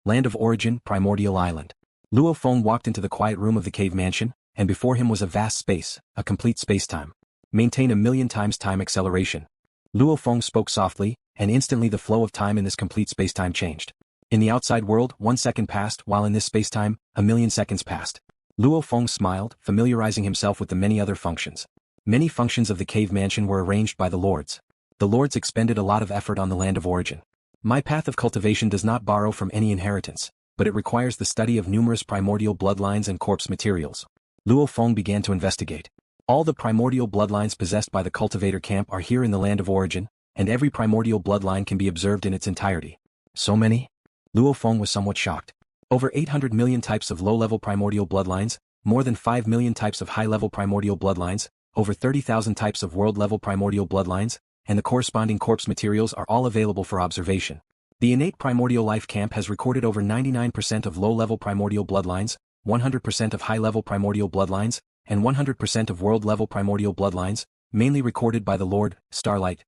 Land of Origin, Primordial Island. Luo Feng walked into the quiet room of the cave mansion, and before him was a vast space, a complete spacetime. Maintain 1,000,000 times time acceleration. Luo Feng spoke softly, and instantly the flow of time in this complete spacetime changed. In the outside world, 1 second passed, while in this spacetime, 1,000,000 seconds passed. Luo Feng smiled, familiarizing himself with the many other functions. Many functions of the cave mansion were arranged by the lords. The lords expended a lot of effort on the land of origin. My path of cultivation does not borrow from any inheritance, but it requires the study of numerous primordial bloodlines and corpse materials. Luo Feng began to investigate. All the primordial bloodlines possessed by the Cultivator Camp are here in the land of origin, and every primordial bloodline can be observed in its entirety. So many? Luo Feng was somewhat shocked. Over 800 million types of low-level primordial bloodlines, more than 5 million types of high-level primordial bloodlines, over 30,000 types of world-level primordial bloodlines, and the corresponding corpse materials are all available for observation. The Innate Primordial Life Camp has recorded over 99% of low-level primordial bloodlines, 100% of high-level primordial bloodlines, and 100% of world-level primordial bloodlines, mainly recorded by the Lord Starlight.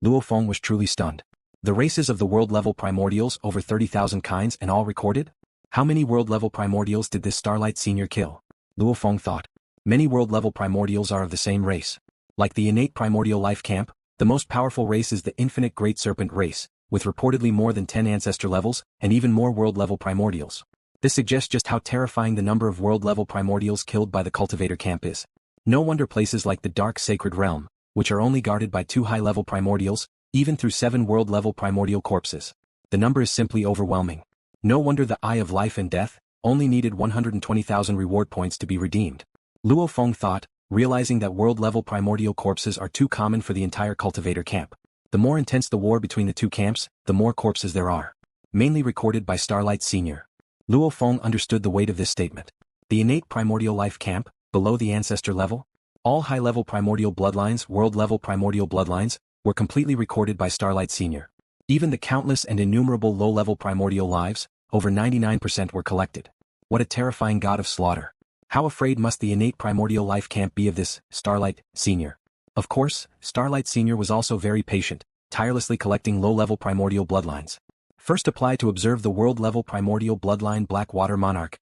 Luo Feng was truly stunned. The races of the world-level primordials, over 30,000 kinds and all recorded? How many world-level primordials did this Starlight Senior kill? Luo Feng thought. Many world-level primordials are of the same race. Like the Innate Primordial Life Camp, the most powerful race is the Infinite Great Serpent race, with reportedly more than 10 ancestor levels, and even more world-level primordials. This suggests just how terrifying the number of world-level primordials killed by the Cultivator Camp is. No wonder places like the Dark Sacred Realm, which are only guarded by 2 high-level primordials, even through 7 world-level primordial corpses. The number is simply overwhelming. No wonder the Eye of Life and Death only needed 120,000 reward points to be redeemed. Luo Feng thought, realizing that world-level primordial corpses are too common for the entire Cultivator Camp. The more intense the war between the two camps, the more corpses there are. Mainly recorded by Starlight Senior. Luo Feng understood the weight of this statement. The Innate Primordial Life Camp, below the ancestor level, all high-level primordial bloodlines, world-level primordial bloodlines, were completely recorded by Starlight Senior. Even the countless and innumerable low-level primordial lives, over 99% were collected. What a terrifying god of slaughter. How afraid must the Innate Primordial Life Camp be of this Starlight Senior? Of course, Starlight Senior was also very patient, tirelessly collecting low-level primordial bloodlines. First apply to observe the world-level primordial bloodline Blackwater Monarch.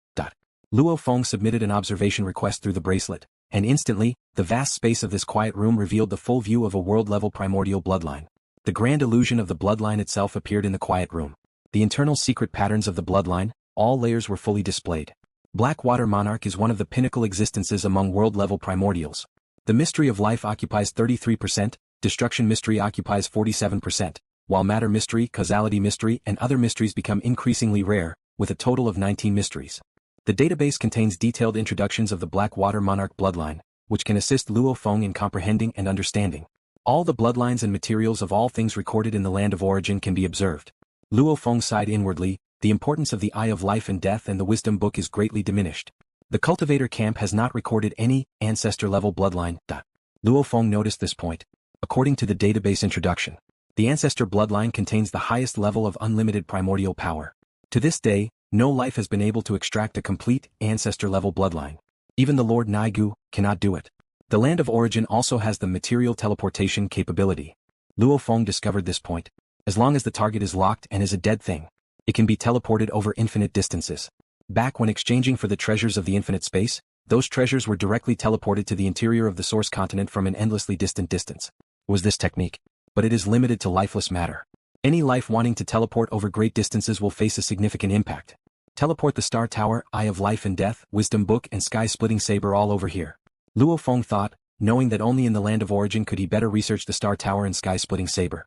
Luo Feng submitted an observation request through the bracelet, and instantly, the vast space of this quiet room revealed the full view of a world-level primordial bloodline. The grand illusion of the bloodline itself appeared in the quiet room. The internal secret patterns of the bloodline, all layers were fully displayed. Blackwater Monarch is one of the pinnacle existences among world-level primordials. The mystery of life occupies 33%, destruction mystery occupies 47%, while matter mystery, causality mystery, and other mysteries become increasingly rare, with a total of 19 mysteries. The database contains detailed introductions of the Blackwater Monarch bloodline, which can assist Luo Feng in comprehending and understanding. All the bloodlines and materials of all things recorded in the land of origin can be observed. Luo Feng sighed inwardly. The importance of the Eye of Life and Death and the Wisdom Book is greatly diminished. The Cultivator Camp has not recorded any ancestor-level bloodline. Luo Feng noticed this point. According to the database introduction, the ancestor bloodline contains the highest level of unlimited primordial power. To this day, no life has been able to extract a complete ancestor-level bloodline. Even the Lord Naigu cannot do it. The land of origin also has the material teleportation capability. Luo Feng discovered this point. As long as the target is locked and is a dead thing, it can be teleported over infinite distances. Back when exchanging for the treasures of the infinite space, those treasures were directly teleported to the interior of the source continent from an endlessly distant distance. Was this technique? But it is limited to lifeless matter. Any life wanting to teleport over great distances will face a significant impact. Teleport the Star Tower, Eye of Life and Death, Wisdom Book and Sky-Splitting Saber all over here. Luo Feng thought, knowing that only in the land of origin could he better research the Star Tower and Sky-Splitting Saber.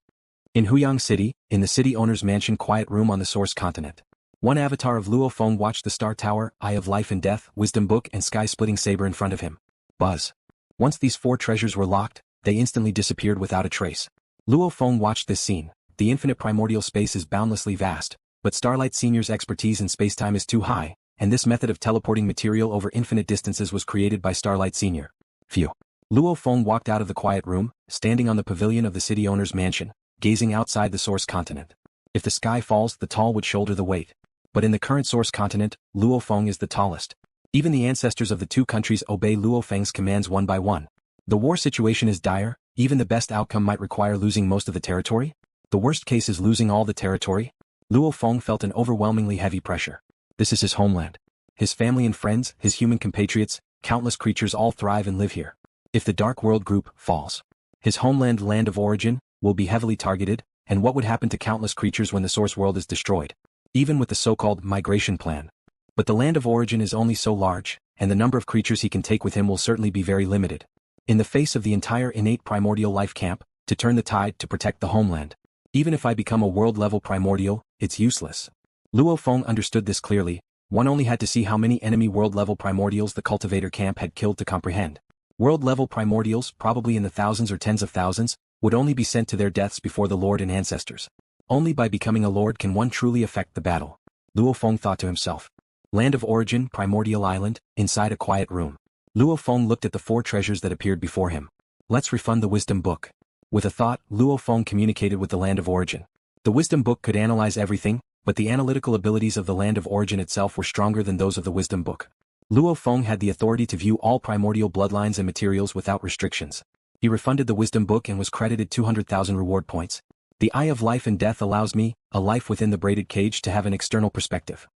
In Huyang City, in the city owner's mansion quiet room on the source continent, one avatar of Luo Feng watched the Star Tower, Eye of Life and Death, Wisdom Book and Sky-Splitting Saber in front of him. Buzz. Once these 4 treasures were locked, they instantly disappeared without a trace. Luo Feng watched this scene. The infinite primordial space is boundlessly vast, but Starlight Senior's expertise in spacetime is too high, and this method of teleporting material over infinite distances was created by Starlight Senior. Phew. Luo Feng walked out of the quiet room, standing on the pavilion of the city owner's mansion, gazing outside the source continent. If the sky falls, the tall would shoulder the weight. But in the current source continent, Luo Feng is the tallest. Even the ancestors of the two countries obey Luo Feng's commands one by one. The war situation is dire. Even the best outcome might require losing most of the territory. The worst case is losing all the territory. Luo Feng felt an overwhelmingly heavy pressure. This is his homeland. His family and friends, his human compatriots, countless creatures all thrive and live here. If the Dark World group falls, his homeland, land of origin, will be heavily targeted, and what would happen to countless creatures when the source world is destroyed? Even with the so-called migration plan. But the land of origin is only so large, and the number of creatures he can take with him will certainly be very limited. In the face of the entire Innate Primordial Life Camp, to turn the tide to protect the homeland. Even if I become a world-level primordial, it's useless. Luo Feng understood this clearly. One only had to see how many enemy world-level primordials the Cultivator Camp had killed to comprehend. World-level primordials, probably in the thousands or tens of thousands, would only be sent to their deaths before the Lord and ancestors. Only by becoming a Lord can one truly affect the battle. Luo Feng thought to himself. Land of origin, Primordial Island, inside a quiet room. Luo Feng looked at the 4 treasures that appeared before him. Let's refund the wisdom book. With a thought, Luo Feng communicated with the land of origin. The wisdom book could analyze everything, but the analytical abilities of the land of origin itself were stronger than those of the wisdom book. Luo Feng had the authority to view all primordial bloodlines and materials without restrictions. He refunded the wisdom book and was credited 200,000 reward points. The Eye of Life and Death allows me, a life within the braided cage, to have an external perspective.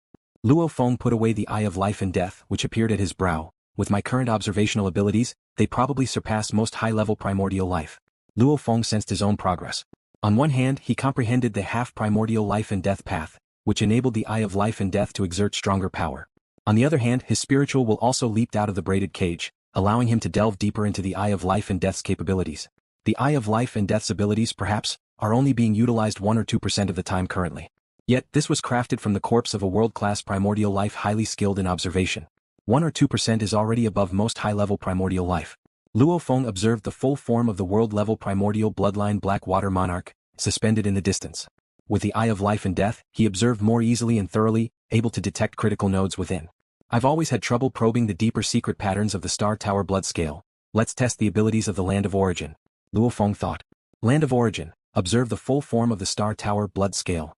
Luo Feng put away the Eye of Life and Death, which appeared at his brow. With my current observational abilities, they probably surpass most high-level primordial life. Luo Feng sensed his own progress. On one hand, he comprehended the half-primordial life and death path, which enabled the Eye of Life and Death to exert stronger power. On the other hand, his spiritual will also leaped out of the braided cage, allowing him to delve deeper into the Eye of Life and Death's capabilities. The Eye of Life and Death's abilities, perhaps, are only being utilized 1 or 2% of the time currently. Yet, this was crafted from the corpse of a world-class primordial life highly skilled in observation. 1 or 2% is already above most high-level primordial life. Luo Feng observed the full form of the world-level primordial bloodline Blackwater Monarch, suspended in the distance. With the Eye of Life and Death, he observed more easily and thoroughly, able to detect critical nodes within. I've always had trouble probing the deeper secret patterns of the Star Tower blood scale. Let's test the abilities of the land of origin. Luo Feng thought. Land of origin, observe the full form of the Star Tower blood scale.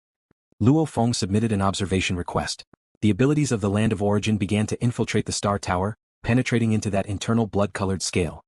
Luo Feng submitted an observation request. The abilities of the land of origin began to infiltrate the Star Tower, penetrating into that internal blood-colored scale.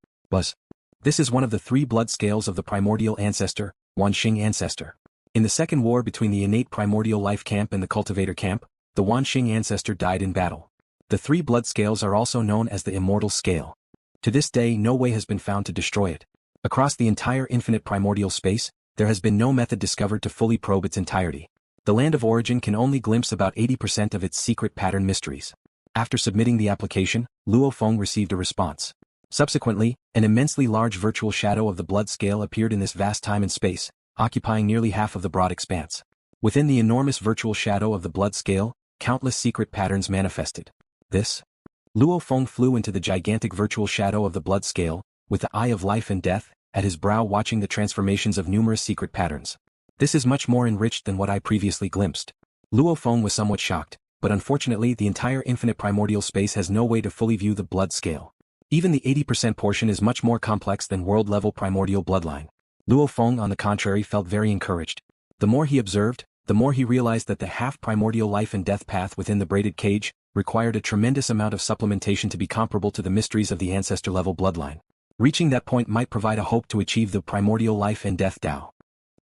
This is one of the 3 blood scales of the primordial ancestor, Wanxing ancestor. In the second war between the Innate Primordial Life Camp and the Cultivator Camp, the Wanxing ancestor died in battle. The 3 blood scales are also known as the Immortal Scale. To this day, no way has been found to destroy it. Across the entire infinite primordial space, there has been no method discovered to fully probe its entirety. The land of origin can only glimpse about 80% of its secret pattern mysteries. After submitting the application, Luo Feng received a response. Subsequently, an immensely large virtual shadow of the blood scale appeared in this vast time and space, occupying nearly half of the broad expanse. Within the enormous virtual shadow of the blood scale, countless secret patterns manifested. Luo Feng flew into the gigantic virtual shadow of the blood scale, with the Eye of Life and Death, at his brow watching the transformations of numerous secret patterns. This is much more enriched than what I previously glimpsed. Luo Feng was somewhat shocked, but unfortunately the entire infinite primordial space has no way to fully view the blood scale. Even the 80% portion is much more complex than world-level primordial bloodline. Luo Feng, on the contrary, felt very encouraged. The more he observed, the more he realized that the half-primordial life and death path within the braided cage required a tremendous amount of supplementation to be comparable to the mysteries of the ancestor-level bloodline. Reaching that point might provide a hope to achieve the primordial life and death Tao.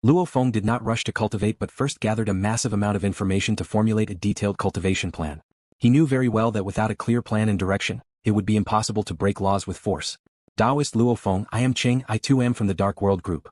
Luo Feng did not rush to cultivate but first gathered a massive amount of information to formulate a detailed cultivation plan. He knew very well that without a clear plan and direction, it would be impossible to break laws with force. Taoist Luo Feng, I am Cheng, I too am from the Dark World Group.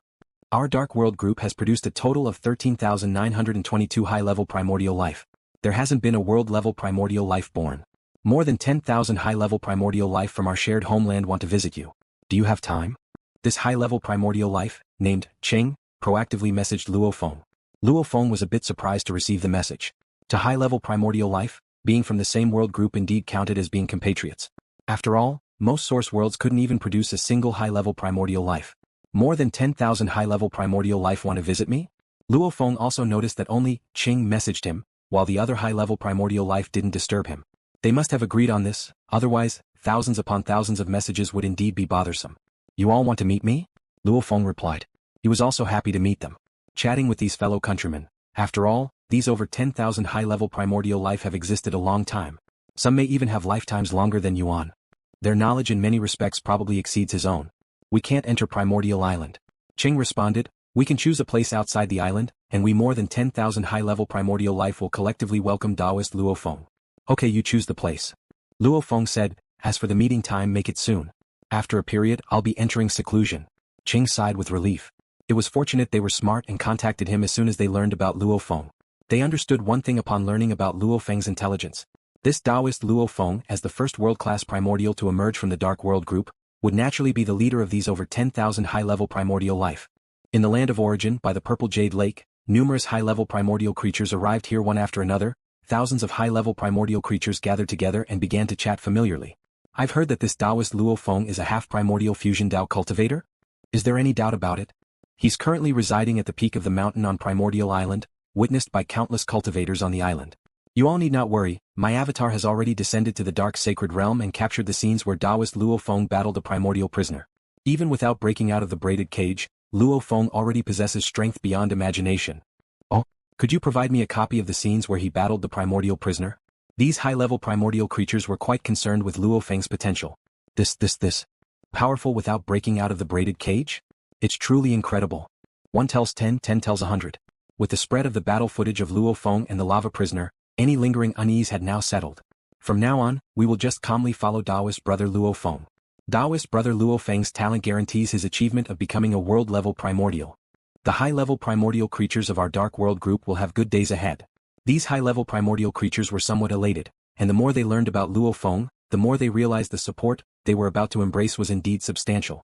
Our Dark World Group has produced a total of 13,922 high-level primordial life. There hasn't been a world-level primordial life born. More than 10,000 high-level primordial life from our shared homeland want to visit you. Do you have time? This high-level primordial life, named Cheng, proactively messaged Luo Feng. Luo Feng was a bit surprised to receive the message. To high-level primordial life, being from the same world group indeed counted as being compatriots. After all, most source worlds couldn't even produce a single high-level primordial life. More than 10,000 high-level primordial life want to visit me? Luo Feng also noticed that only Cheng messaged him, while the other high-level primordial life didn't disturb him. They must have agreed on this, otherwise, thousands upon thousands of messages would indeed be bothersome. You all want to meet me? Luo Feng replied. He was also happy to meet them. Chatting with these fellow countrymen. After all, these over 10,000 high-level primordial life have existed a long time. Some may even have lifetimes longer than Yuan. Their knowledge in many respects probably exceeds his own. We can't enter Primordial Island. Cheng responded, we can choose a place outside the island, and we more than 10,000 high-level primordial life will collectively welcome Taoist Luo Feng. Okay, you choose the place. Luo Feng said, as for the meeting time, make it soon. After a period, I'll be entering seclusion. Ching sighed with relief. It was fortunate they were smart and contacted him as soon as they learned about Luo Feng. They understood one thing upon learning about Luo Feng's intelligence. This Taoist Luo Feng, as the first world-class primordial to emerge from the Dark World group, would naturally be the leader of these over 10,000 high-level primordial life. In the land of origin, by the Purple Jade Lake, numerous high-level primordial creatures arrived here one after another. Thousands of high-level primordial creatures gathered together and began to chat familiarly. I've heard that this Taoist Luo Feng is a half-primordial fusion Tao cultivator? Is there any doubt about it? He's currently residing at the peak of the mountain on Primordial Island, witnessed by countless cultivators on the island. You all need not worry, my avatar has already descended to the dark sacred realm and captured the scenes where Taoist Luo Feng battled a primordial prisoner. Even without breaking out of the braided cage, Luo Feng already possesses strength beyond imagination. Oh, could you provide me a copy of the scenes where he battled the primordial prisoner? These high-level primordial creatures were quite concerned with Luo Feng's potential. This. Powerful without breaking out of the braided cage? It's truly incredible. 1 tells 10, 10 tells 100. With the spread of the battle footage of Luo Feng and the lava prisoner, any lingering unease had now settled. From now on, we will just calmly follow Taoist brother Luo Feng. Taoist brother Luo Feng's talent guarantees his achievement of becoming a world-level primordial. The high-level primordial creatures of our Dark World group will have good days ahead. These high-level primordial creatures were somewhat elated, and the more they learned about Luo Feng, the more they realized the support they were about to embrace was indeed substantial.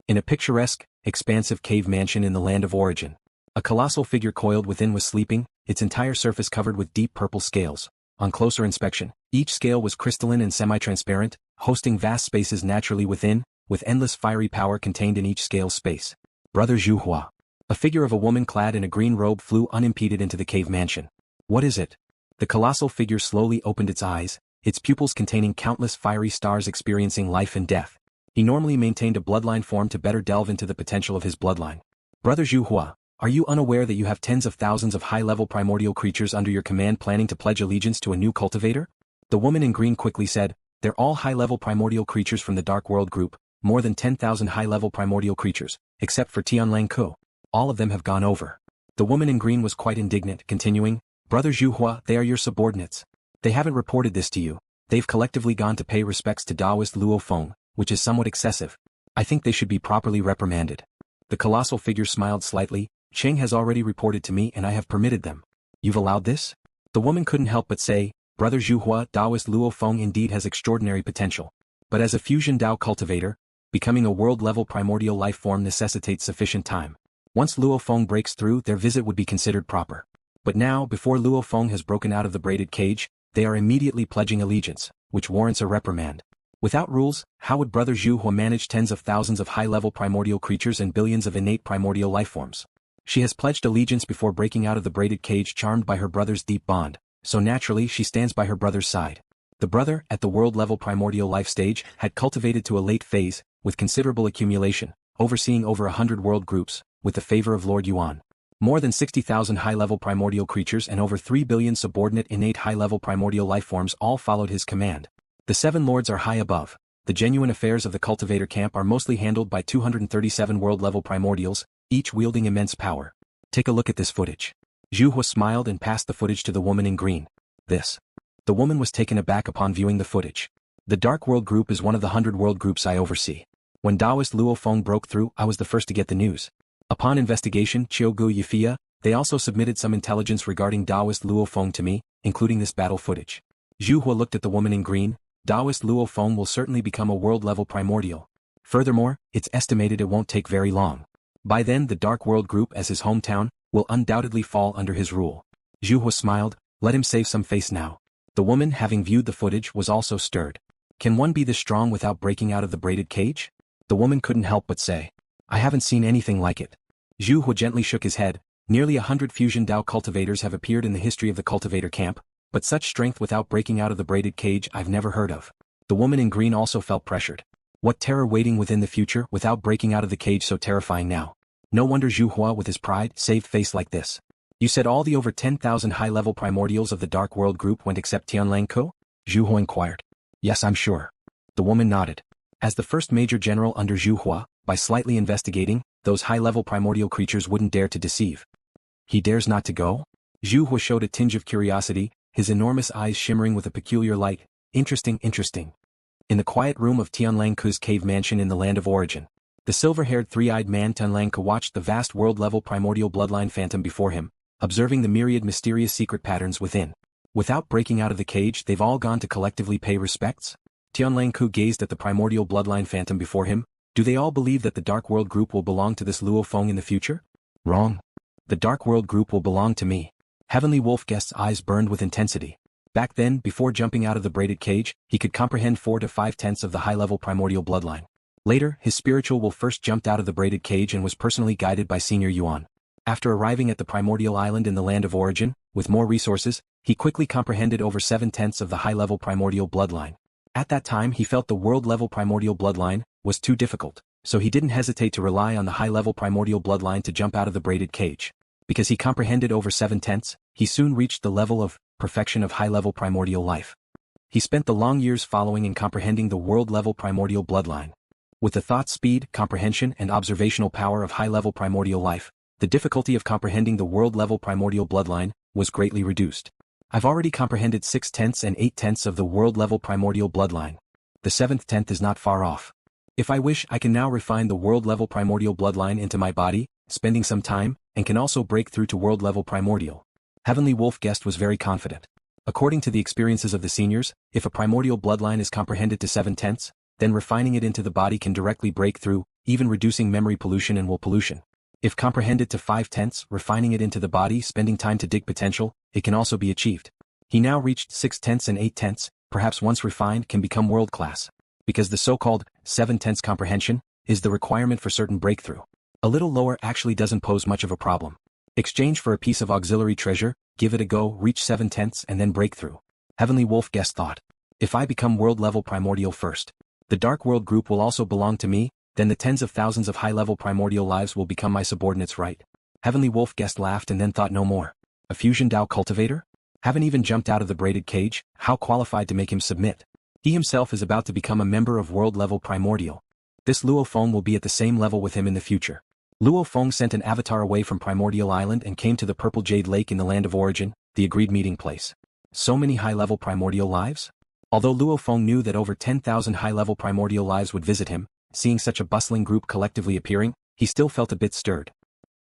In a picturesque, expansive cave mansion in the land of origin, a colossal figure coiled within was sleeping, its entire surface covered with deep purple scales. On closer inspection, each scale was crystalline and semi-transparent, hosting vast spaces naturally within, with endless fiery power contained in each scale space. Brother Zhuhua. A figure of a woman clad in a green robe flew unimpeded into the cave mansion. What is it? The colossal figure slowly opened its eyes, its pupils containing countless fiery stars experiencing life and death. He normally maintained a bloodline form to better delve into the potential of his bloodline. Brother Zhuhua, are you unaware that you have tens of thousands of high-level primordial creatures under your command planning to pledge allegiance to a new cultivator? The woman in green quickly said, they're all high-level primordial creatures from the Dark World group, more than 10,000 high-level primordial creatures, except for Tianlang Ko. All of them have gone over. The woman in green was quite indignant, continuing, Brother Zhuhua, they are your subordinates. They haven't reported this to you. They've collectively gone to pay respects to Taoist Luo Feng, which is somewhat excessive. I think they should be properly reprimanded. The colossal figure smiled slightly. Cheng has already reported to me and I have permitted them. You've allowed this? The woman couldn't help but say, Brother Zhuhua, Taoist Luo Feng indeed has extraordinary potential. But as a fusion Tao cultivator, becoming a world-level primordial life form necessitates sufficient time. Once Luo Feng breaks through, their visit would be considered proper. But now, before Luo Feng has broken out of the braided cage, they are immediately pledging allegiance, which warrants a reprimand. Without rules, how would Brother Zhuhua manage tens of thousands of high-level primordial creatures and billions of innate primordial life forms? She has pledged allegiance before breaking out of the braided cage, charmed by her brother's deep bond, so naturally she stands by her brother's side. The brother, at the world-level primordial life stage, had cultivated to a late phase, with considerable accumulation, overseeing over 100 world groups, with the favor of Lord Yuan. More than 60,000 high-level primordial creatures and over 3 billion subordinate innate high-level primordial life forms all followed his command. The 7 lords are high above. The genuine affairs of the Cultivator Camp are mostly handled by 237 world-level primordials, each wielding immense power. Take a look at this footage. Zhuhua smiled and passed the footage to the woman in green. This. The woman was taken aback upon viewing the footage. The Dark World group is one of the 100 world groups I oversee. When Taoist Luo Feng broke through, I was the first to get the news. Upon investigation, Gu Yifia, they also submitted some intelligence regarding Taoist Luo Feng to me, including this battle footage. Zhuhua looked at the woman in green. Taoist Luo Feng will certainly become a world-level primordial. Furthermore, it's estimated it won't take very long. By then the Dark World group as his hometown, will undoubtedly fall under his rule. Zhuhua smiled, let him save some face now. The woman, having viewed the footage, was also stirred. Can one be this strong without breaking out of the braided cage? The woman couldn't help but say. I haven't seen anything like it. Zhuhua gently shook his head. Nearly 100 fusion Tao cultivators have appeared in the history of the Cultivator Camp, but such strength without breaking out of the braided cage I've never heard of. The woman in green also felt pressured. What terror waiting within the future without breaking out of the cage so terrifying now? No wonder Zhuhua with his pride saved face like this. You said all the over 10,000 high-level primordials of the Dark World group went except Tianlang Ko? Zhuhua inquired. Yes, I'm sure. The woman nodded. As the first major general under Zhuhua, by slightly investigating, those high-level primordial creatures wouldn't dare to deceive. He dares not to go? Zhu Hua showed a tinge of curiosity, his enormous eyes shimmering with a peculiar light. Interesting. In the quiet room of Tianlang Ku's cave mansion in the land of origin, the silver-haired three-eyed man Tianlang Ku watched the vast world-level primordial bloodline phantom before him, observing the myriad mysterious secret patterns within. Without breaking out of the cage, they've all gone to collectively pay respects? Tianlang Ku gazed at the primordial bloodline phantom before him. Do they all believe that the Dark World group will belong to this Luo Feng in the future? Wrong. The Dark World group will belong to me. Heavenly Wolf Guest's eyes burned with intensity. Back then, before jumping out of the braided cage, he could comprehend 4 to 5/10 of the high-level primordial bloodline. Later, his spiritual will first jumped out of the braided cage and was personally guided by Senior Yuan. After arriving at the primordial island in the land of origin, with more resources, he quickly comprehended over 7/10 of the high-level primordial bloodline. At that time he felt the world-level primordial bloodline was too difficult, so he didn't hesitate to rely on the high-level primordial bloodline to jump out of the braided cage. Because he comprehended over 7/10, he soon reached the level of perfection of high-level primordial life. He spent the long years following and comprehending the world-level primordial bloodline. With the thought speed, comprehension, and observational power of high-level primordial life, the difficulty of comprehending the world-level primordial bloodline was greatly reduced. I've already comprehended 6/10 and 8/10 of the world-level primordial bloodline. The 7/10 is not far off. If I wish, I can now refine the world-level primordial bloodline into my body, spending some time, and can also break through to world-level primordial. Heavenly Wolf Guest was very confident. According to the experiences of the seniors, if a primordial bloodline is comprehended to 7/10, then refining it into the body can directly break through, even reducing memory pollution and will pollution. If comprehended to 5/10, refining it into the body, spending time to dig potential, it can also be achieved. He now reached 6/10 and 8/10, perhaps once refined can become world-class. Because the so-called 7/10 comprehension is the requirement for certain breakthrough. A little lower actually doesn't pose much of a problem. Exchange for a piece of auxiliary treasure, give it a go, reach 7/10 and then breakthrough. Heavenly Wolf Guest thought. If I become world-level primordial first, the Dark World group will also belong to me, then the tens of thousands of high-level primordial lives will become my subordinates, right? Heavenly Wolf Guest laughed and then thought no more. A fusion Dao cultivator? Haven't even jumped out of the braided cage, how qualified to make him submit? He himself is about to become a member of world-level primordial. This Luo Feng will be at the same level with him in the future. Luo Feng sent an avatar away from Primordial Island and came to the Purple Jade Lake in the land of origin, the agreed meeting place. So many high-level primordial lives? Although Luo Feng knew that over 10,000 high-level primordial lives would visit him, seeing such a bustling group collectively appearing, he still felt a bit stirred.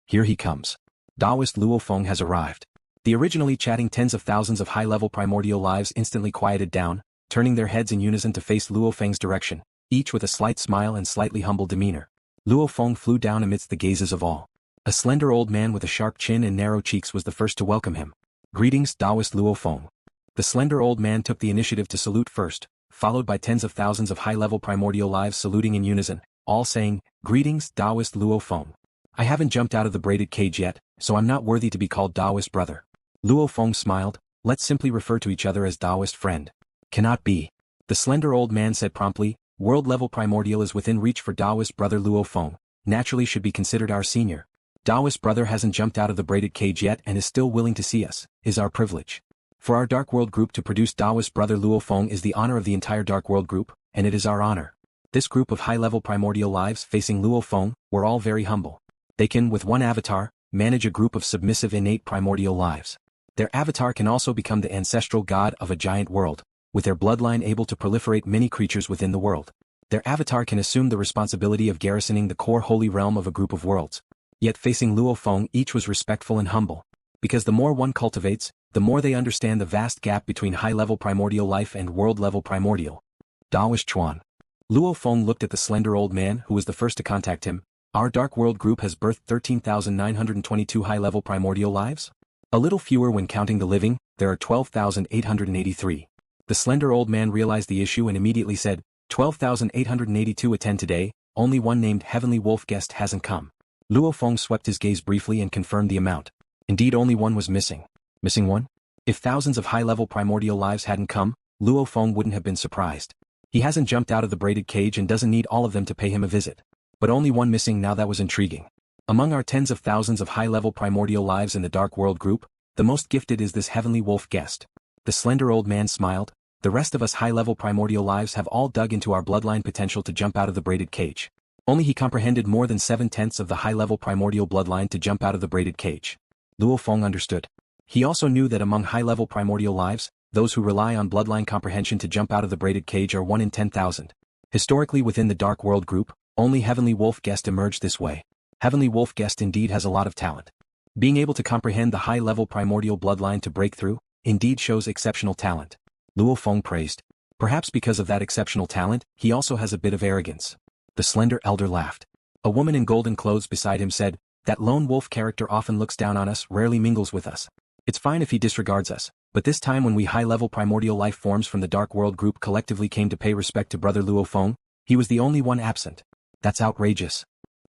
Here he comes. Taoist Luo Feng has arrived. The originally chatting tens of thousands of high-level primordial lives instantly quieted down, turning their heads in unison to face Luo Feng's direction, each with a slight smile and slightly humble demeanor. Luo Feng flew down amidst the gazes of all. A slender old man with a sharp chin and narrow cheeks was the first to welcome him. Greetings, Taoist Luo Feng. The slender old man took the initiative to salute first, followed by tens of thousands of high-level primordial lives saluting in unison, all saying, Greetings, Taoist Luo Feng. I haven't jumped out of the braided cage yet, so I'm not worthy to be called Taoist brother. Luo Feng smiled, let's simply refer to each other as Taoist friend. Cannot be. The slender old man said promptly, world-level primordial is within reach for Taoist brother Luo Feng, naturally should be considered our senior. Taoist brother hasn't jumped out of the braided cage yet and is still willing to see us, is our privilege. For our Dark World group to produce Taoist brother Luo Feng is the honor of the entire Dark World group, and it is our honor. This group of high-level primordial lives facing Luo Feng were all very humble. They can, with one avatar, manage a group of submissive innate primordial lives. Their avatar can also become the ancestral god of a giant world, with their bloodline able to proliferate many creatures within the world. Their avatar can assume the responsibility of garrisoning the core holy realm of a group of worlds. Yet facing Luo Feng each was respectful and humble. Because the more one cultivates, the more they understand the vast gap between high-level primordial life and world-level primordial. Taoist Chuan. Luo Feng looked at the slender old man who was the first to contact him. Our Dark World group has birthed 13,922 high-level primordial lives? A little fewer when counting the living, there are 12,883. The slender old man realized the issue and immediately said, 12,882 attend today, only one named Heavenly Wolf Guest hasn't come. Luo Feng swept his gaze briefly and confirmed the amount. Indeed only one was missing. Missing one? If thousands of high-level primordial lives hadn't come, Luo Feng wouldn't have been surprised. He hasn't jumped out of the braided cage and doesn't need all of them to pay him a visit. But only one missing now, that was intriguing. Among our tens of thousands of high-level primordial lives in the Dark World group, the most gifted is this Heavenly Wolf Guest. The slender old man smiled. The rest of us high-level primordial lives have all dug into our bloodline potential to jump out of the braided cage. Only he comprehended more than 7/10 of the high-level primordial bloodline to jump out of the braided cage. Luo Feng understood. He also knew that among high-level primordial lives, those who rely on bloodline comprehension to jump out of the braided cage are 1 in 10,000. Historically within the Dark World group, only Heavenly Wolf Guest emerged this way. Heavenly Wolf Guest indeed has a lot of talent. Being able to comprehend the high-level primordial bloodline to break through, indeed shows exceptional talent. Luo Feng praised. Perhaps because of that exceptional talent, he also has a bit of arrogance. The slender elder laughed. A woman in golden clothes beside him said, "That lone wolf character often looks down on us, rarely mingles with us. It's fine if he disregards us, but this time when we high-level primordial life forms from the Dark World group collectively came to pay respect to Brother Luo Feng, he was the only one absent. That's outrageous.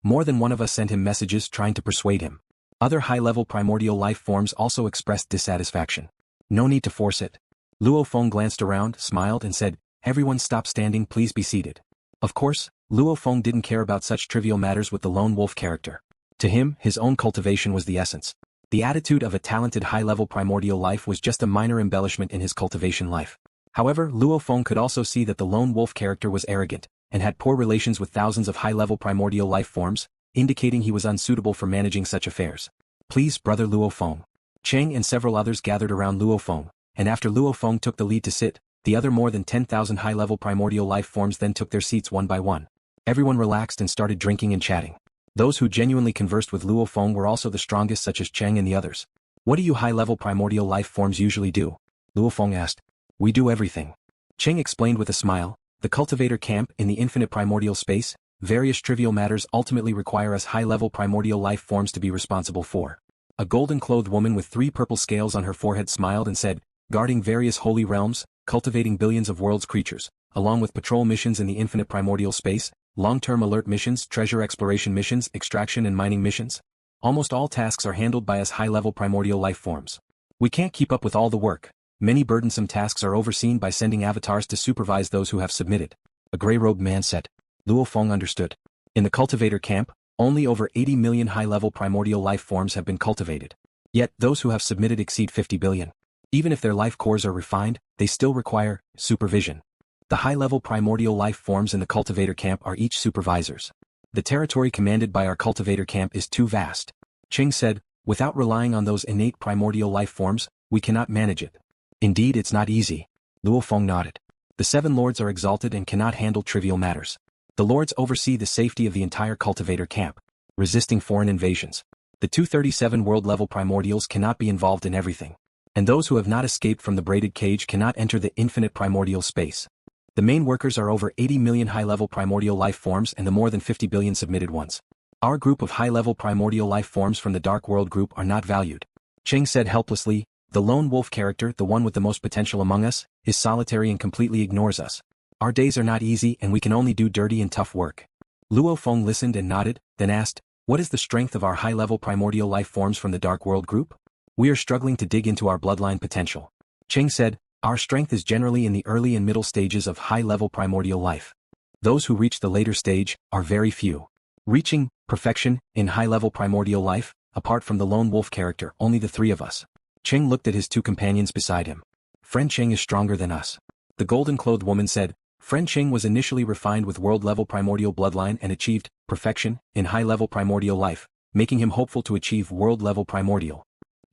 More than one of us sent him messages trying to persuade him." Other high-level primordial life forms also expressed dissatisfaction. No need to force it. Luo Feng glanced around, smiled and said, "Everyone stop standing, please be seated." Of course, Luo Feng didn't care about such trivial matters with the lone wolf character. To him, his own cultivation was the essence. The attitude of a talented high-level primordial life was just a minor embellishment in his cultivation life. However, Luo Feng could also see that the lone wolf character was arrogant, and had poor relations with thousands of high-level primordial life forms, indicating he was unsuitable for managing such affairs. "Please, Brother Luo Feng." Cheng and several others gathered around Luo Feng, and after Luo Feng took the lead to sit, the other more than 10,000 high-level primordial life forms then took their seats one by one. Everyone relaxed and started drinking and chatting. Those who genuinely conversed with Luo Feng were also the strongest, such as Cheng and the others. "What do you high-level primordial life forms usually do?" Luo Feng asked. "We do everything." Cheng explained with a smile. "The Cultivator Camp in the infinite primordial space, various trivial matters ultimately require us high-level primordial life forms to be responsible for." A golden-clothed woman with 3 purple scales on her forehead smiled and said, "Guarding various holy realms, cultivating billions of worlds creatures, along with patrol missions in the infinite primordial space, long-term alert missions, treasure exploration missions, extraction and mining missions. Almost all tasks are handled by us high-level primordial life forms. We can't keep up with all the work. Many burdensome tasks are overseen by sending avatars to supervise those who have submitted." A gray-robed man said. Luo Feng understood. In the Cultivator Camp, only over 80 million high-level primordial life forms have been cultivated. Yet those who have submitted exceed 50 billion. Even if their life cores are refined, they still require supervision. The high-level primordial life forms in the Cultivator Camp are each supervisors. The territory commanded by our Cultivator Camp is too vast. Cheng said, "Without relying on those innate primordial life forms, we cannot manage it." "Indeed, it's not easy." Luo Feng nodded. "The 7 lords are exalted and cannot handle trivial matters. The lords oversee the safety of the entire Cultivator Camp, resisting foreign invasions. The 237 world-level primordials cannot be involved in everything. And those who have not escaped from the braided cage cannot enter the infinite primordial space. The main workers are over 80 million high-level primordial life forms and the more than 50 billion submitted ones. Our group of high-level primordial life forms from the Dark World group are not valued." Cheng said helplessly, "The lone wolf character, the one with the most potential among us, is solitary and completely ignores us. Our days are not easy and we can only do dirty and tough work." Luo Feng listened and nodded, then asked, "What is the strength of our high-level primordial life forms from the Dark World group?" "We are struggling to dig into our bloodline potential." Cheng said, "Our strength is generally in the early and middle stages of high-level primordial life. Those who reach the later stage are very few. Reaching perfection in high-level primordial life, apart from the lone wolf character, only the 3 of us." Cheng looked at his 2 companions beside him. "Friend Cheng is stronger than us." The golden-clothed woman said, "Friend Cheng was initially refined with world-level primordial bloodline and achieved perfection in high-level primordial life, making him hopeful to achieve world-level primordial.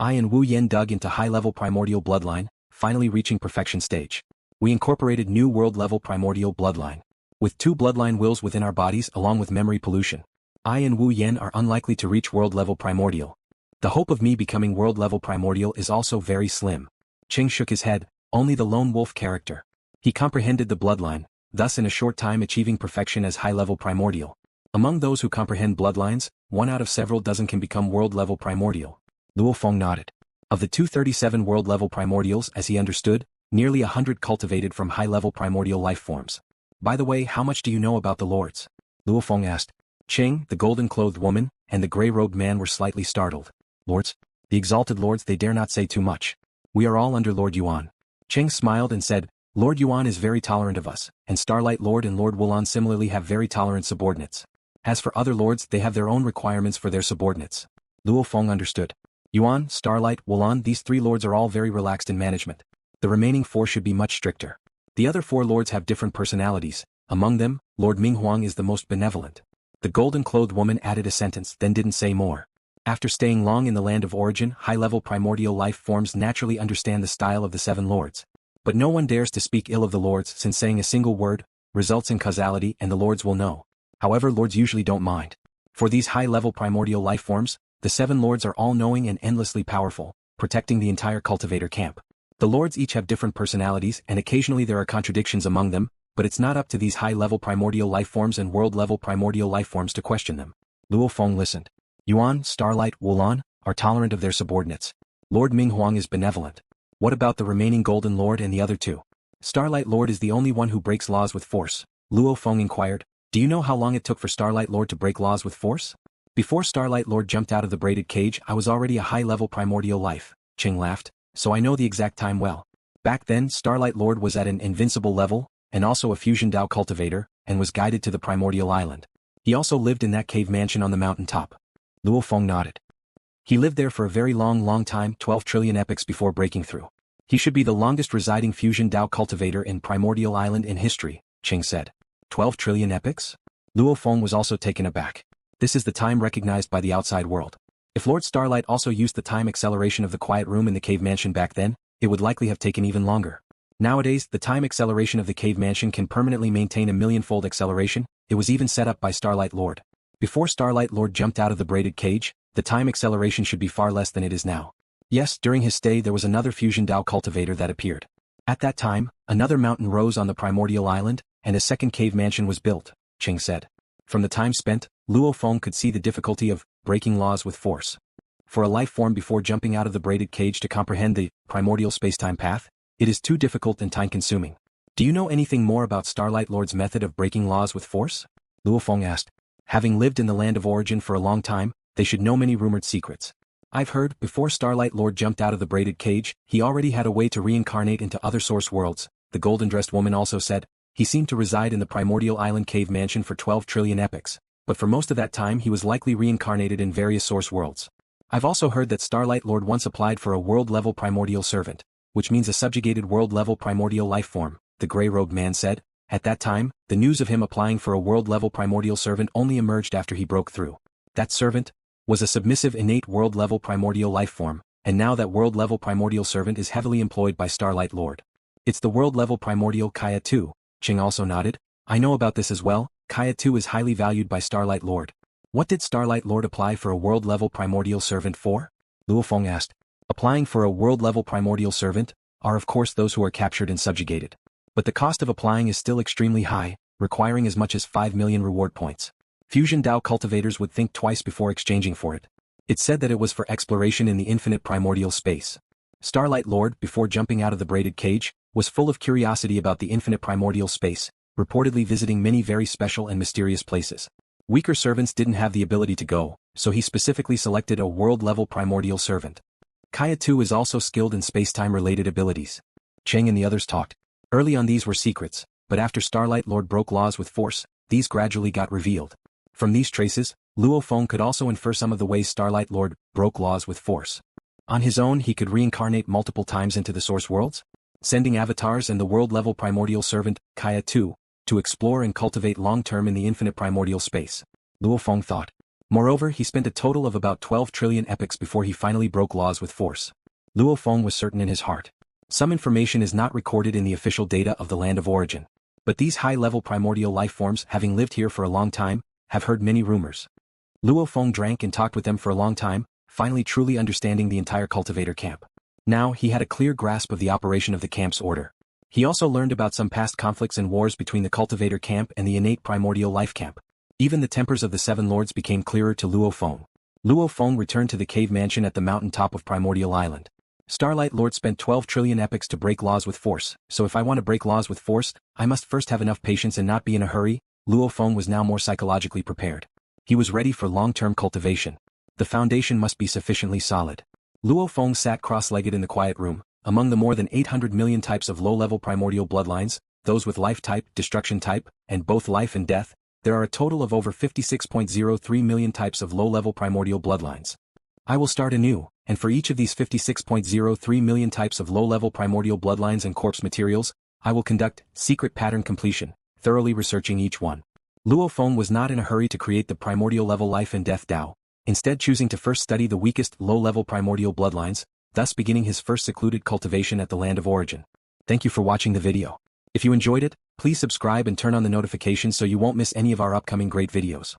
I and Wu Yen dug into high-level primordial bloodline, finally reaching perfection stage. We incorporated new world-level primordial bloodline. With 2 bloodline wills within our bodies along with memory pollution, I and Wu Yen are unlikely to reach world-level primordial. The hope of me becoming world-level primordial is also very slim." Cheng shook his head, "Only the lone wolf character. He comprehended the bloodline, thus in a short time achieving perfection as high-level primordial. Among those who comprehend bloodlines, 1 out of several dozen can become world-level primordial." Luo Feng nodded. Of the 237 world-level primordials as he understood, nearly 100 cultivated from high-level primordial life forms. "By the way, how much do you know about the lords?" Luo Feng asked. Cheng, the golden-clothed woman, and the gray-robed man were slightly startled. "Lords? The exalted lords, they dare not say too much. We are all under Lord Yuan." Cheng smiled and said, "Lord Yuan is very tolerant of us, and Starlight Lord and Lord Wulan similarly have very tolerant subordinates. As for other lords, they have their own requirements for their subordinates." Luo Feng understood. Yuan, Starlight, Wulan, these 3 lords are all very relaxed in management. The remaining 4 should be much stricter. The other 4 lords have different personalities. Among them, Lord Minghuang is the most benevolent." The golden-clothed woman added a sentence, then didn't say more. After staying long in the land of origin, high-level primordial life forms naturally understand the style of the seven lords. But no one dares to speak ill of the lords since saying a single word results in causality and the lords will know. However, lords usually don't mind. For these high-level primordial life forms, the seven lords are all-knowing and endlessly powerful, protecting the entire cultivator camp. The lords each have different personalities and occasionally there are contradictions among them, but it's not up to these high-level primordial life forms and world-level primordial life forms to question them. Luo Feng listened. Yuan, Starlight, Wulan are tolerant of their subordinates. Lord Minghuang is benevolent. What about the remaining Golden Lord and the other two? Starlight Lord is the only one who breaks laws with force. Luo Feng inquired. Do you know how long it took for Starlight Lord to break laws with force? Before Starlight Lord jumped out of the braided cage, I was already a high-level primordial life, Qing laughed, so I know the exact time well. Back then, Starlight Lord was at an invincible level, and also a fusion Dao cultivator, and was guided to the primordial island. He also lived in that cave mansion on the mountain top. Luo Feng nodded. He lived there for a very long time, 12 trillion epochs before breaking through. He should be the longest residing fusion Dao cultivator in Primordial Island in history, Qing said. 12 trillion epochs? Luo Feng was also taken aback. This is the time recognized by the outside world. If Lord Starlight also used the time acceleration of the quiet room in the cave mansion back then, it would likely have taken even longer. Nowadays, the time acceleration of the cave mansion can permanently maintain a millionfold acceleration. It was even set up by Starlight Lord. Before Starlight Lord jumped out of the braided cage, the time acceleration should be far less than it is now. Yes, during his stay there was another fusion Dao cultivator that appeared. At that time, another mountain rose on the primordial island, and a second cave mansion was built, Qing said. From the time spent, Luo Feng could see the difficulty of breaking laws with force. For a life form before jumping out of the braided cage to comprehend the primordial spacetime path, it is too difficult and time-consuming. Do you know anything more about Starlight Lord's method of breaking laws with force? Luo Feng asked. Having lived in the land of origin for a long time, they should know many rumored secrets. I've heard, before Starlight Lord jumped out of the braided cage, he already had a way to reincarnate into other source worlds, the golden-dressed woman also said. He seemed to reside in the primordial island cave mansion for 12 trillion epochs, but for most of that time he was likely reincarnated in various source worlds. I've also heard that Starlight Lord once applied for a world-level primordial servant, which means a subjugated world-level primordial life form, the gray-robed man said. At that time, the news of him applying for a world-level primordial servant only emerged after he broke through. That servant was a submissive innate world-level primordial life form, and now that world-level primordial servant is heavily employed by Starlight Lord. It's the world-level primordial Kaya 2, Qing also nodded. I know about this as well. Kaya 2 is highly valued by Starlight Lord. What did Starlight Lord apply for a world-level primordial servant for? Luo Feng asked. Applying for a world-level primordial servant are of course those who are captured and subjugated. But the cost of applying is still extremely high, requiring as much as 5 million reward points. Fusion Dao cultivators would think twice before exchanging for it. It said that it was for exploration in the infinite primordial space. Starlight Lord, before jumping out of the braided cage, was full of curiosity about the infinite primordial space, reportedly visiting many very special and mysterious places. Weaker servants didn't have the ability to go, so he specifically selected a world-level primordial servant. Kaya 2 is also skilled in space-time-related abilities. Cheng and the others talked. Early on these were secrets, but after Starlight Lord broke laws with force, these gradually got revealed. From these traces, Luo Feng could also infer some of the ways Starlight Lord broke laws with force. On his own he could reincarnate multiple times into the source worlds, sending avatars and the world-level primordial servant, Kaya 2, to explore and cultivate long-term in the infinite primordial space. Luo Feng thought. Moreover, he spent a total of about 12 trillion epochs before he finally broke laws with force. Luo Feng was certain in his heart. Some information is not recorded in the official data of the land of origin. But these high-level primordial life forms, having lived here for a long time, have heard many rumors. Luo Feng drank and talked with them for a long time, finally truly understanding the entire cultivator camp. Now he had a clear grasp of the operation of the camp's order. He also learned about some past conflicts and wars between the cultivator camp and the Innate Primordial Life Camp. Even the tempers of the seven lords became clearer to Luo Feng. Luo Feng returned to the cave mansion at the mountain top of Primordial Island. Starlight Lord spent 12 trillion epochs to break laws with force, so if I want to break laws with force, I must first have enough patience and not be in a hurry. Luo Feng was now more psychologically prepared. He was ready for long-term cultivation. The foundation must be sufficiently solid. Luo Feng sat cross-legged in the quiet room. Among the more than 800 million types of low-level primordial bloodlines, those with life type, destruction type, and both life and death, there are a total of over 56.03 million types of low-level primordial bloodlines. I will start anew, and for each of these 56.03 million types of low-level primordial bloodlines and corpse materials, I will conduct secret pattern completion, thoroughly researching each one. Luo Feng was not in a hurry to create the primordial level life and death Dao. instead choosing to first study the weakest low-level primordial bloodlines, thus beginning his first secluded cultivation at the land of origin. Thank you for watching the video. If you enjoyed it, please subscribe and turn on the notifications so you won't miss any of our upcoming great videos.